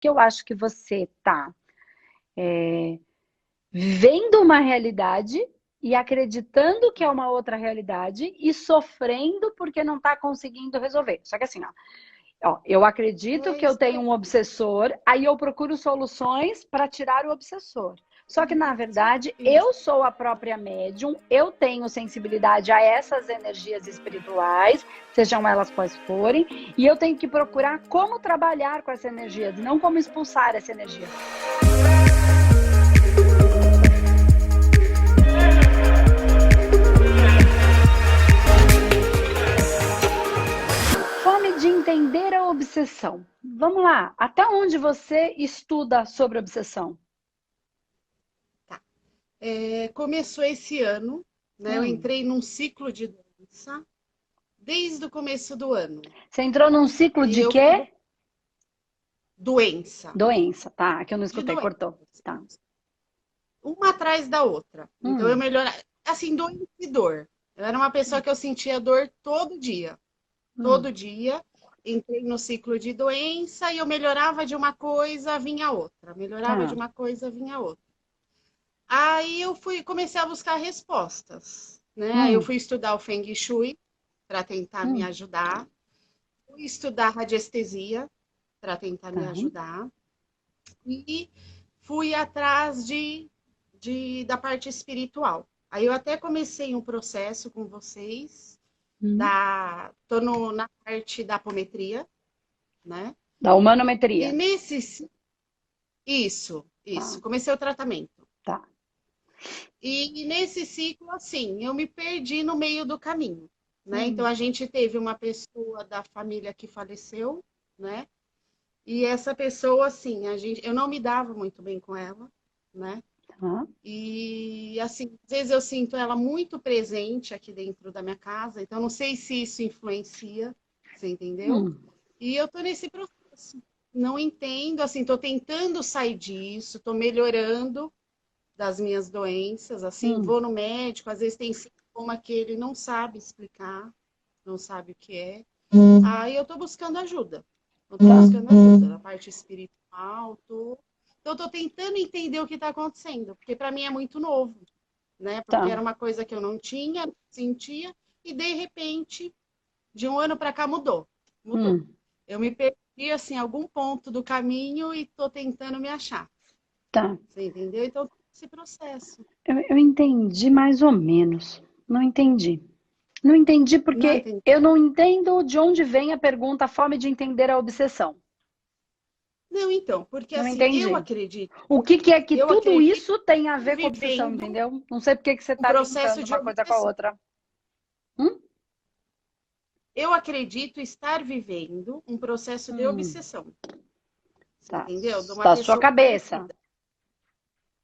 Porque eu acho que você tá vendo uma realidade e acreditando que é uma outra realidade e sofrendo porque não tá conseguindo resolver. Só que assim, ó, eu acredito É que eu isso tenho um mesmo. obsessor, aí eu procuro soluções para tirar o obsessor. Só que, na verdade, Isso. eu sou a própria médium, eu tenho sensibilidade a essas energias espirituais, sejam elas quais forem, e eu tenho que procurar como trabalhar com essa energia, não como expulsar essa energia. Fome de entender a obsessão. Vamos lá, até onde você estuda sobre obsessão? Tá. Começou esse ano, né? Eu Hum. entrei num ciclo de doença desde o começo do ano. Você entrou num ciclo E de eu fui quê? doença, Doença, tá? Que eu não de escutei, doença, cortou. Tá. uma atrás da outra. Então eu Hum, melhorava, assim, doença e dor. Eu era uma pessoa que eu sentia dor todo dia. hum, Todo dia. Entrei no ciclo de doença e eu melhorava de uma coisa, vinha outra. Melhorava de tá. uma coisa, vinha outra. Aí eu comecei a buscar respostas, né? Aí eu Hum, fui estudar o Feng Shui para tentar me hum, ajudar. Fui estudar radiestesia para tentar tá. me ajudar. E fui atrás da parte espiritual. Aí eu até comecei um processo com vocês, Hum. tô na parte da apometria, né? Da E humanometria. isso, Tá, comecei o tratamento. tá. E nesse ciclo, assim, eu me perdi no meio do caminho, né? Então Hum, a gente teve uma pessoa da família que faleceu, né? E essa pessoa, assim, eu não me dava muito bem com ela, né? tá. E assim, às vezes eu sinto ela muito presente aqui dentro da minha casa, então não sei se isso influencia, você entendeu? Hum, E eu tô nesse processo. Não entendo, assim, tô tentando sair disso, tô melhorando das minhas doenças, assim, hum, vou no médico, às vezes tem sintoma que ele não sabe explicar, não sabe o que é. Aí eu tô buscando ajuda. Eu tô tá, buscando ajuda na parte espiritual, então eu tô tentando entender o que está acontecendo, porque para mim é muito novo, né? Porque tá. era uma coisa que eu não tinha, não sentia, e de repente, de um ano para cá mudou. Mudou. Hum, Eu me perdi assim, em algum ponto do caminho e tô tentando me achar. tá. Você entendeu? Então, esse processo. Eu entendi mais ou menos. Não entendi. Não entendi Não porque entendi. eu não entendo de onde vem a pergunta fome de entender a obsessão. Não, então, porque Não assim, entendi. O que que é que eu tudo acredito isso tem a ver com obsessão, vivendo entendeu? Não sei por que que você um está processo linkando de uma coisa com a obsessão. outra. Hum? Eu acredito estar vivendo um processo de Hum, obsessão. Você tá. entendeu? De uma Da sua pessoa cabeça. parecida.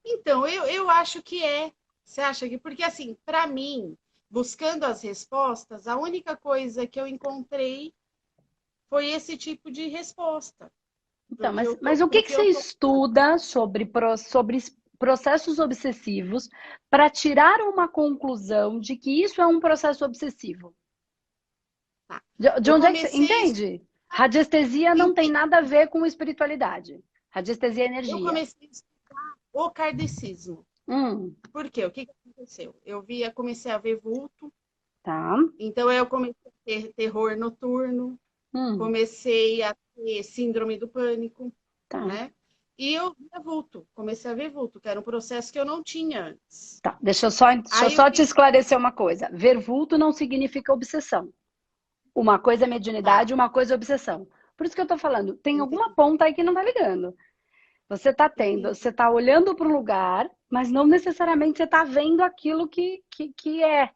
Então, eu acho que é. Você acha que? Porque, assim, para mim, buscando as respostas, a única coisa que eu encontrei foi esse tipo de resposta. Então, mas o que que Porque você eu tô. estuda sobre processos obsessivos para tirar uma conclusão de que isso é um processo obsessivo? Tá. De Eu onde é que você comecei. entende? Radiestesia não tem nada a ver com espiritualidade. Radiestesia é Eu energia. comecei a estudar o kardecismo. Hum, Por quê? O que aconteceu? Comecei a ver vulto, tá. então eu comecei a ter terror noturno, Hum, comecei a ter síndrome do pânico, tá. né? E eu via vulto, comecei a ver vulto, que era um processo que eu não tinha antes. Tá. Deixa eu Aí o só te que esclarecer uma coisa. Ver vulto não significa obsessão. Uma coisa é tá, mediunidade, uma coisa é obsessão. Por isso que eu tô falando, tem alguma entendi, ponta aí que não tá ligando. Você entendi. tá olhando para um lugar, mas não necessariamente você tá vendo aquilo que é.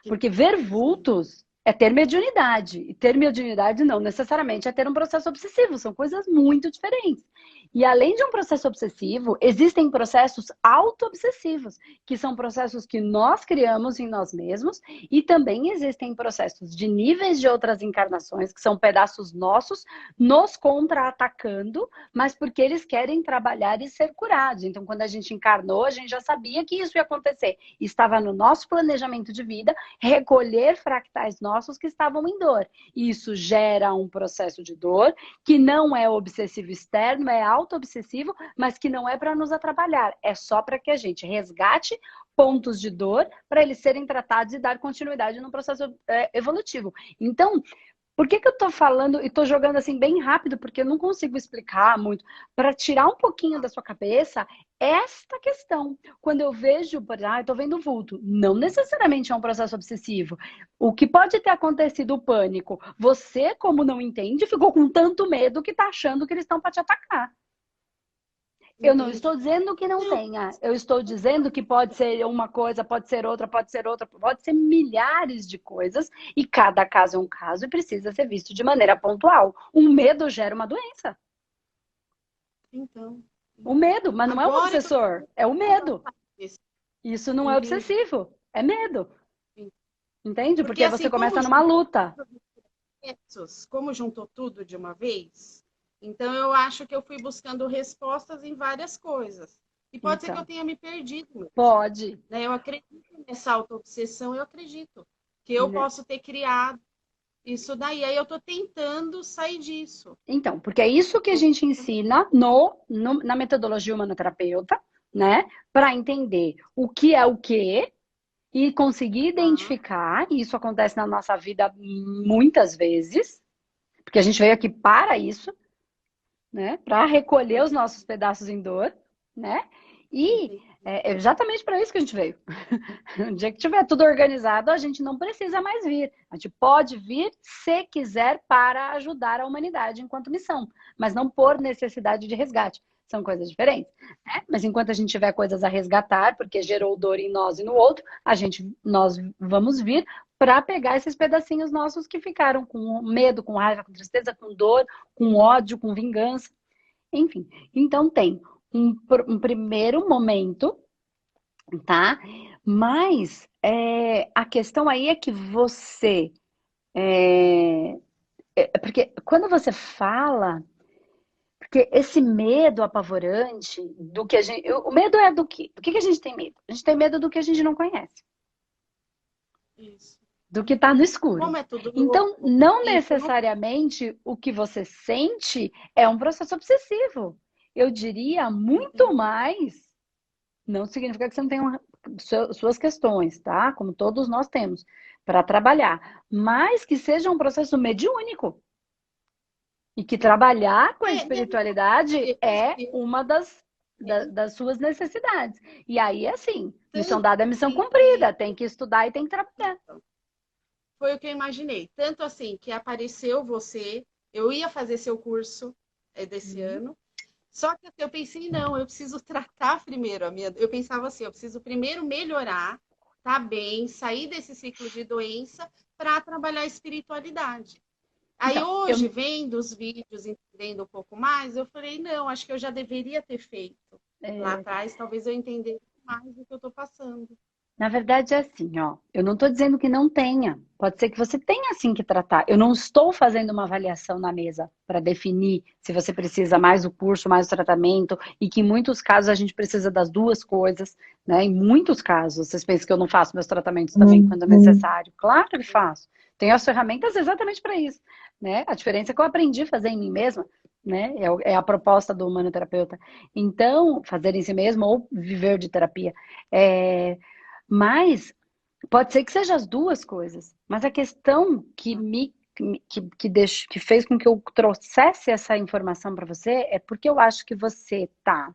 Porque ver Sim. vultos é ter mediunidade. E ter mediunidade não necessariamente é ter um processo obsessivo. São coisas muito diferentes. E além de um processo obsessivo, existem processos auto-obsessivos, que são processos que nós criamos em nós mesmos, e também existem processos de níveis de outras encarnações, que são pedaços nossos, nos contra-atacando, mas porque eles querem trabalhar e ser curados. Então, quando a gente encarnou, a gente já sabia que isso ia acontecer. Estava no nosso planejamento de vida recolher fractais nossos que estavam em dor. Isso gera um processo de dor que não é obsessivo externo, é auto-obsessivo, mas que não é para nos atrapalhar. É só para que a gente resgate pontos de dor para eles serem tratados e dar continuidade no processo evolutivo. Então, por que eu tô falando e tô jogando assim bem rápido, porque eu não consigo explicar muito, para tirar um pouquinho da sua cabeça esta questão. Quando eu vejo, eu tô vendo vulto, não necessariamente é um processo obsessivo. O que pode ter acontecido o pânico? Você, como não entende, ficou com tanto medo que tá achando que eles estão para te atacar. Eu não estou dizendo que não tenha. Eu estou dizendo que pode ser uma coisa, pode ser outra, pode ser outra, pode ser milhares de coisas. E cada caso é um caso e precisa ser visto de maneira pontual. Um medo gera uma doença. Então. O medo, mas não é um obsessor. É o medo. Isso não é obsessivo. É medo. Entende? Porque assim, você começa numa luta. Como juntou tudo de uma vez, então eu acho que eu fui buscando respostas em várias coisas. E pode ser que eu tenha me perdido. Mesmo, pode. Né? Eu acredito nessa auto-obsessão, eu acredito. Que eu posso ter criado isso daí. Aí eu tô tentando sair disso. Então, porque é isso que a gente ensina na metodologia humanoterapeuta, né? Para entender o que é o quê e conseguir identificar, e isso acontece na nossa vida muitas vezes, porque a gente veio aqui para isso, né? Para recolher os nossos pedaços em dor, né? E é exatamente para isso que a gente veio. No dia que tiver tudo organizado, a gente não precisa mais vir. A gente pode vir se quiser para ajudar a humanidade enquanto missão, mas não por necessidade de resgate. São coisas diferentes, né? Mas enquanto a gente tiver coisas a resgatar, porque gerou dor em nós e no outro, nós vamos vir para pegar esses pedacinhos nossos que ficaram com medo, com raiva, com tristeza, com dor, com ódio, com vingança, enfim. Então tem um primeiro momento, tá? Mas a questão aí é que você. Porque quando você fala. Porque esse medo apavorante do que a gente. O medo é do quê? Do que a gente tem medo? A gente tem medo do que a gente não conhece. Isso. Do que está no escuro. Como é tudo Então, não necessariamente o que você sente é um processo obsessivo. Eu diria muito mais. Não significa que você não tenha suas questões, tá? Como todos nós temos, para trabalhar. Mas que seja um processo mediúnico. E que trabalhar com a espiritualidade é uma das suas necessidades. E aí, assim, missão dada é missão cumprida. Tem que estudar e tem que trabalhar. Foi o que eu imaginei. Tanto assim, que apareceu você, eu ia fazer seu curso desse ano, só que eu pensei, não, eu preciso tratar primeiro a minha. Eu pensava assim, eu preciso primeiro melhorar, tá bem, sair desse ciclo de doença para trabalhar a espiritualidade. Aí então, hoje, vendo os vídeos, entendendo um pouco mais, eu falei, não, acho que eu já deveria ter feito. Lá atrás, talvez eu entendesse mais do que eu estou passando. Na verdade, é assim, ó. Eu não estou dizendo que não tenha. Pode ser que você tenha sim que tratar. Eu não estou fazendo uma avaliação na mesa para definir se você precisa mais do curso, mais do tratamento, e que em muitos casos a gente precisa das duas coisas, né? Em muitos casos, vocês pensam que eu não faço meus tratamentos também quando é necessário? Claro que faço. Tenho as ferramentas exatamente para isso, né? A diferença é que eu aprendi a fazer em mim mesma, né? É a proposta do humanoterapeuta. Então, fazer em si mesmo ou viver de terapia. Mas pode ser que seja as duas coisas. Mas a questão que fez com que eu trouxesse essa informação para você é porque eu acho que você está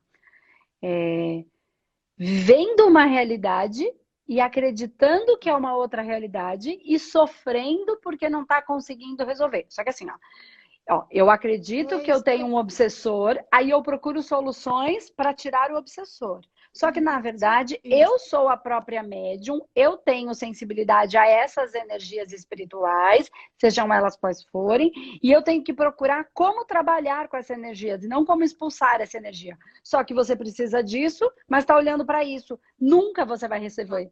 vivendo uma realidade e acreditando que é uma outra realidade e sofrendo porque não está conseguindo resolver. Só que assim, ó, eu acredito que eu tenho um obsessor, aí eu procuro soluções para tirar o obsessor. Só que, na verdade, eu sou a própria médium, eu tenho sensibilidade a essas energias espirituais, sejam elas quais forem, e eu tenho que procurar como trabalhar com essas energias, e não como expulsar essa energia. Só que você precisa disso, mas está olhando para isso. Nunca você vai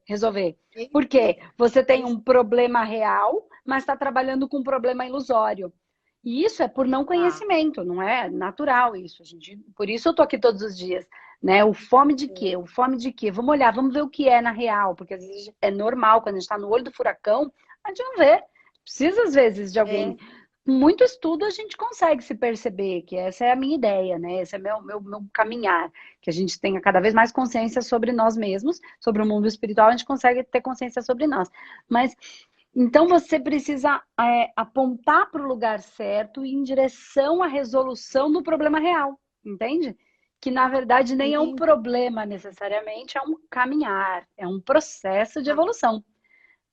resolver. Por quê? Você tem um problema real, mas está trabalhando com um problema ilusório. E isso é por não conhecimento, não é natural isso, gente. Por isso eu tô aqui todos os dias, né? O fome de quê? O fome de quê? Vamos olhar, vamos ver o que é na real, porque às vezes é normal, quando a gente tá no olho do furacão, a gente não vê. Precisa, às vezes, de alguém com muito estudo a gente consegue se perceber, que essa é a minha ideia, né? Esse é meu caminhar, que a gente tenha cada vez mais consciência sobre nós mesmos, sobre o mundo espiritual, a gente consegue ter consciência sobre nós. Mas então você precisa apontar para o lugar certo e em direção à resolução do problema real, entende? Que na verdade nem é um Entendi. problema necessariamente, é um caminhar, é um processo de Tá, evolução,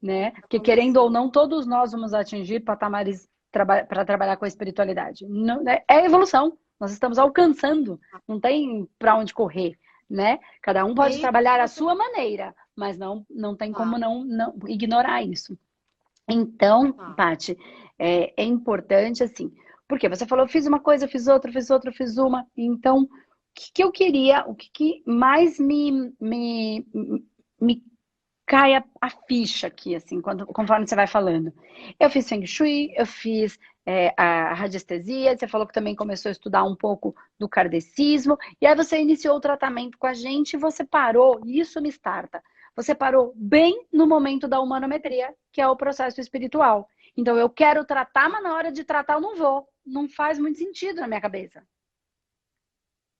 né? Porque querendo ou evolução. não, todos nós vamos atingir patamares para trabalhar com a espiritualidade. Não, é evolução, nós estamos alcançando, não tem para onde correr, né? Cada um pode E trabalhar à você. sua maneira, mas não tem como Tá, não ignorar isso. Então, tá. Paty, é importante assim, porque você falou, fiz uma coisa, fiz outra, fiz outra, fiz uma. Então, o que eu queria, o que mais me cai a ficha aqui, assim, conforme você vai falando. Eu fiz Feng Shui, eu fiz a radiestesia, você falou que também começou a estudar um pouco do kardecismo, e aí você iniciou o tratamento com a gente e você parou, e isso me starta. Você parou bem no momento da humanometria, que é o processo espiritual. Então, eu quero tratar, mas na hora de tratar eu não vou. Não faz muito sentido na minha cabeça.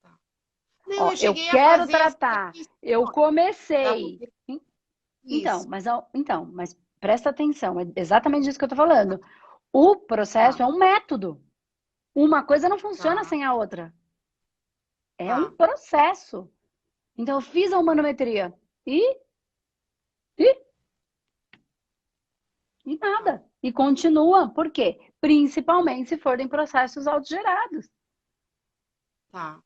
Tá. Não, Ó, eu eu cheguei a quero fazer assim, tratar, eu da comecei. Então, isso. mas presta atenção, é exatamente isso que eu tô falando. O processo Tá, é um método. Uma coisa não funciona tá, sem a outra. É um tá, processo. Então, eu fiz a tá. humanometria e, e, e Tá, nada. E continua. Por quê? Principalmente se forem processos autogerados. tá.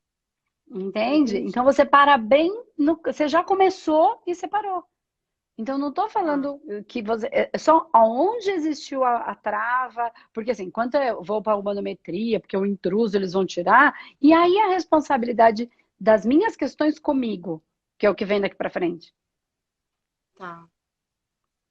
Entende? Entendi. Então, você para bem no. Você já começou e você parou. Então, não estou Tá. falando que você. É só aonde existiu a trava, porque assim, enquanto eu vou para a humanometria, porque o intruso eles vão tirar, e aí a responsabilidade das minhas questões comigo, que é o que vem daqui para frente. Tá.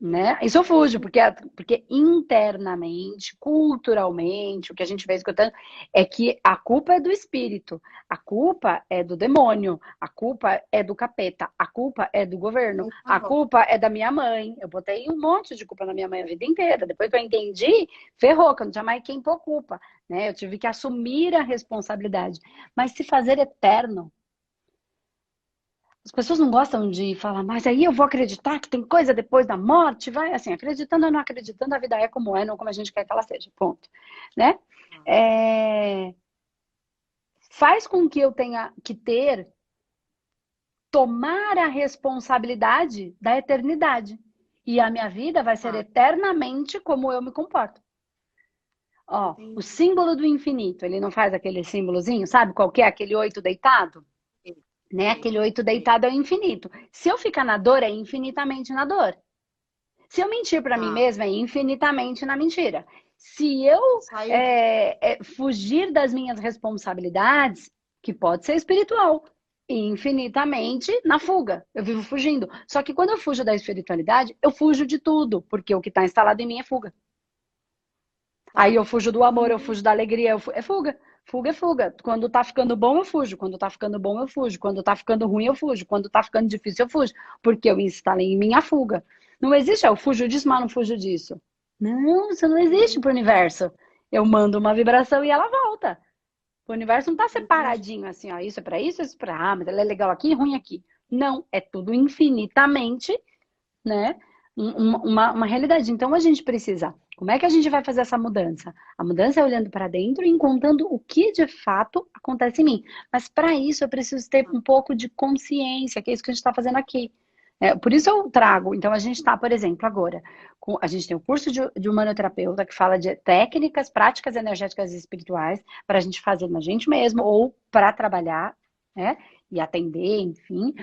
Né? Isso eu fujo, porque internamente, culturalmente, o que a gente vem escutando é que a culpa é do espírito, a culpa é do demônio, a culpa é do capeta, a culpa é do governo, Não a parou. culpa é da minha mãe. Eu botei um monte de culpa na minha mãe a vida inteira. Depois que eu entendi, ferrou, que eu não tinha mais quem pôr culpa. Né? Eu tive que assumir a responsabilidade. Mas se fazer eterno, as pessoas não gostam de falar, mas aí eu vou acreditar que tem coisa depois da morte, vai assim, acreditando ou não acreditando, a vida é como é, não como a gente quer que ela seja, ponto, né? Tá. É, faz com que eu tenha que tomar a responsabilidade da eternidade. E a minha vida vai ser Tá. eternamente como eu me comporto. Ó, o Entendi. símbolo do infinito, ele não faz aquele símbolozinho, sabe qual que é? Aquele oito deitado? Sei, Né? sei, Aquele oito sei. deitado é o infinito. Se eu ficar na dor, é infinitamente na dor. Se eu mentir para mim Tá. mesma, é infinitamente na mentira. Se eu Saiu de. fugir das minhas responsabilidades, que pode ser espiritual, infinitamente na fuga. Eu vivo fugindo. Só que quando eu fujo da espiritualidade, eu fujo de tudo, porque o que está instalado em mim é fuga. Aí Tá. eu fujo do amor, eu Entendi. fujo da alegria, é fuga. Fuga é fuga. Quando tá ficando bom, eu fujo. Quando tá ficando bom, eu fujo. Quando tá ficando ruim, eu fujo. Quando tá ficando difícil, eu fujo. Porque eu instalei em mim a fuga. Não existe, eu fujo disso, mas não fujo disso. Não, isso não existe Entendi. pro universo. Eu mando uma vibração e ela volta. O universo não tá Entendi. separadinho assim, ó. Isso é pra. Ah, mas ela é legal aqui e ruim aqui. Não, é tudo infinitamente, né? Uma realidade. Então a gente precisa. Como é que a gente vai fazer essa mudança? A mudança é olhando para dentro e encontrando o que de fato acontece em mim. Mas para isso eu preciso ter Tá. um pouco de consciência, que é isso que a gente está fazendo aqui. Por isso eu Tá. trago. Então a gente está, por exemplo, agora, a gente tem o curso de humanoterapeuta que fala de técnicas, práticas energéticas e espirituais para a gente fazer na gente mesmo ou para trabalhar, né? E atender, enfim,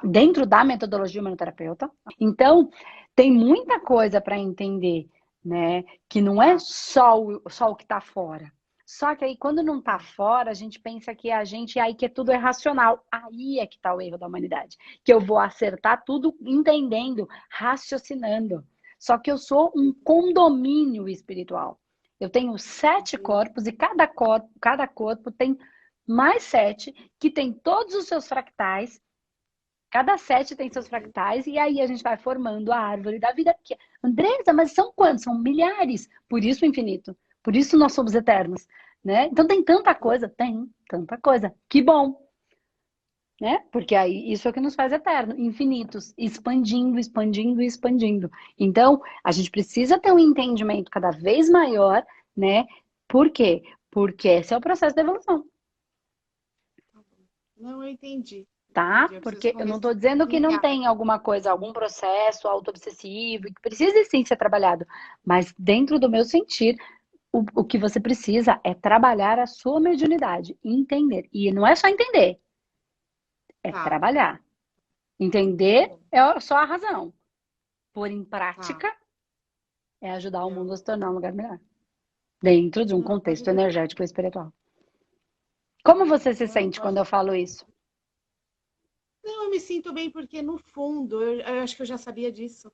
dentro da metodologia humanoterapeuta. Então, tem muita coisa para entender, né? Que não é Tá. só o que está fora. Só que aí, quando não está Tá. fora, a gente pensa que a gente, aí que tudo é racional. Aí é que está o erro da humanidade. Que eu vou acertar tudo entendendo, raciocinando. Só que eu sou um condomínio espiritual. Eu tenho 7 Entendi. corpos e cada corpo tem mais 7, que tem todos os seus fractais, Cada sete tem seus fractais e aí a gente vai formando a árvore da vida. Andresa, mas são quantos? São milhares. Por isso o infinito. Por isso nós somos eternos, né? Então tem tanta coisa, tem tanta coisa. Que bom, né? Porque aí isso é o que nos faz eterno, infinitos, expandindo, expandindo e expandindo. Então, a gente precisa ter um entendimento cada vez maior, né? Por quê? Porque esse é o processo da evolução. Não, eu entendi. Tá? Eu preciso Porque eu não começar estou a dizendo que não caminhar. tem alguma coisa, algum processo auto-obsessivo, que precisa sim ser trabalhado. Mas dentro do meu sentir, o que você precisa é trabalhar a sua mediunidade, entender. E não é só entender, é Tá, trabalhar. tá Entender bom. é só a razão. Pôr em Tá. prática é ajudar o mundo a Eu... se tornar um lugar melhor. Dentro de um Não, pode contexto deixar. energético e espiritual. Como você se Não, sente quando pode. eu falo isso? Não, eu me sinto bem porque, no fundo, eu acho que eu já sabia disso.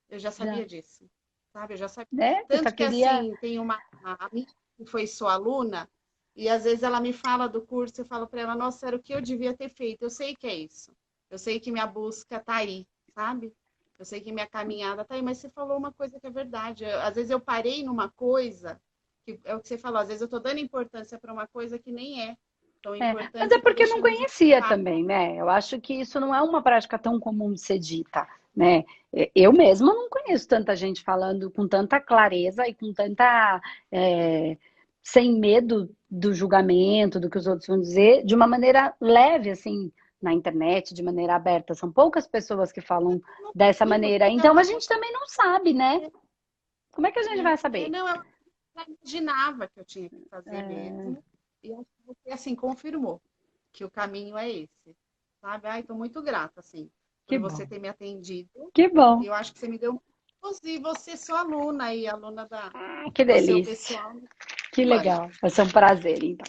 Eu já Já, sabia disso, sabe? Eu já sabia. né? Eu só Tanto que, queria. assim, tem uma amiga que foi sua aluna, e às vezes ela me fala do curso, eu falo para ela, nossa, era o que eu devia ter feito. Eu sei que é isso. Eu sei que minha busca tá aí, sabe? Eu sei que minha caminhada tá aí, mas você falou uma coisa que é verdade. Às vezes eu parei numa coisa, que é o que você falou, às vezes eu tô dando importância para uma coisa que nem é tão É, mas é importante e tô porque eu não deixando de conhecia focar. também, né? Eu acho que isso não é uma prática tão comum de ser dita, né? Eu mesma não conheço tanta gente falando com tanta clareza e com tanta sem medo do julgamento, do que os outros vão dizer, de uma maneira leve, assim, na internet, de maneira aberta. São poucas pessoas que falam Não dessa consigo, maneira. porque é Então a uma coisa. gente também não sabe, né? Como é que a gente vai saber? Não, eu já imaginava que eu tinha que fazer mesmo. E acho que você, assim, confirmou que o caminho é esse, sabe? Ai, estou muito grata, assim, Que por você bom, ter me atendido. que E bom. eu acho que você me deu e você sua aluna aí, aluna Que do seu delícia. pessoal. Que Um ano. legal. Vai ser um prazer, então.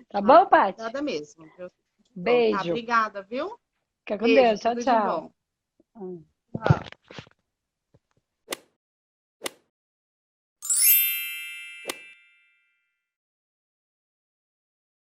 Tá Ai, bom, Paty? obrigada mesmo. Viu? Bom, tá, Beijo. obrigada, viu? Fica com Beijo, Deus. Tchau, tudo de tchau. bom. Tchau.